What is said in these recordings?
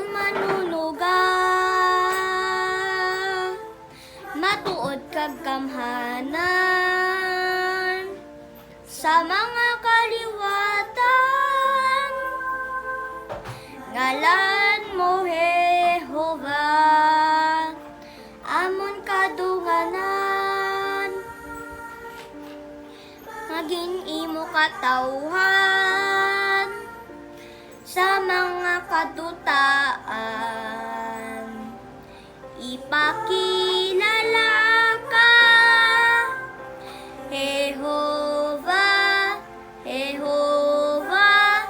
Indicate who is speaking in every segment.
Speaker 1: Aron manunuga matuod kag gamhanan sa mga kaliwatan. Ngalan mo Jehova amon kadunganan, ngaging imo katawhan sa mga kadutaan. Ipakilala ka, Jehova, Jehova,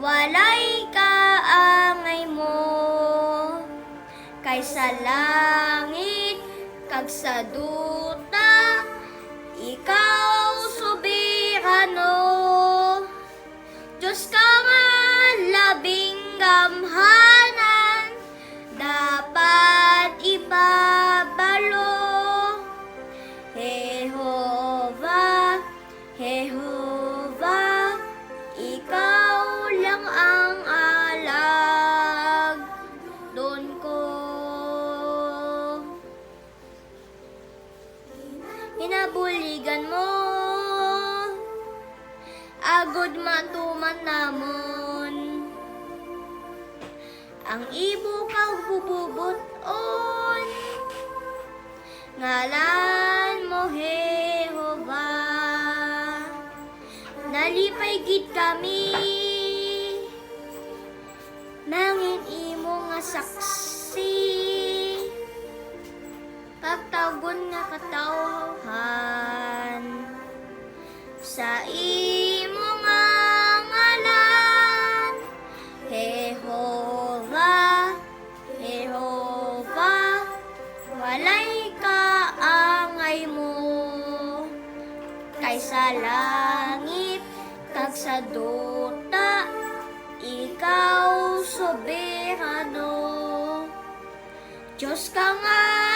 Speaker 1: walay kaangay mo, kay sa langit kag sa duta, ikaw soberano. Diyos ka nga labing gamhanan, dapat ibabalo. Jehova, Jehova, ikaw lang ang alag doon ko. Hinabuligan mo, agod matuman namon, ang ibo kag bububuton. Ngalan mo Jehova, nalipay gid kami, mangin imo nga saksi, pagtagon nga katawhan sa imo nga ngalan. Jehova, Jehova, walay kaangay mo, kay sa langit kag sa duta, ikaw soberano. Diyos ka nga